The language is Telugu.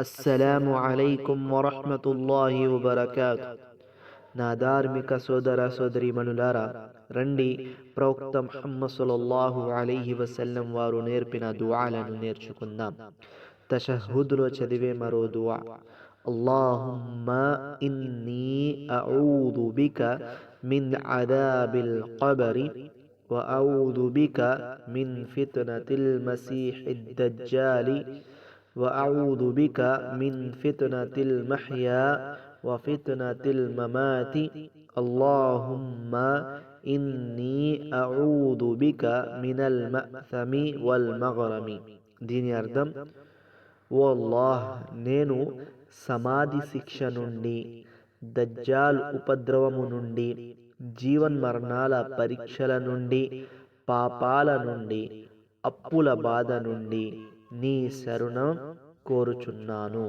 అస్సలాము అలైకుం వరహ్మతుల్లాహి వబరకాతు. నా ధార్మిక సోదర సోదరీమణులారా, రండి ప్రవక్త ముహమ్మద్ సల్లల్లాహు అలైహి వసల్లం వారు నేర్పిన దుఆలను నేర్చుకుందాం. తషహుద్లో చదివే మరో దుఆ, అల్లాహుమ్మా ఇన్నీ అఊదు బిక మిన్ అదాబిల్ ఖబరి వ అఊదు బిక మిన్ ఫిత్నతిల్ మసీహిద్ దజ్జాలి وأعوذ بك من فتنة المحيا وفتنة الممات اللهم إني أعوذ بك من المأثم والمغرم. దీని అర్థం, ఓ అల్లాహ్, నేను సమాధి శిక్ష నుండి, దజ్జాల్ ఉపద్రవము నుండి, జీవన్మరణాల పరీక్షల నుండి, పాపాల నుండి, అప్పుల బాధ నుండి నీ శరణం కోరుచున్నాను.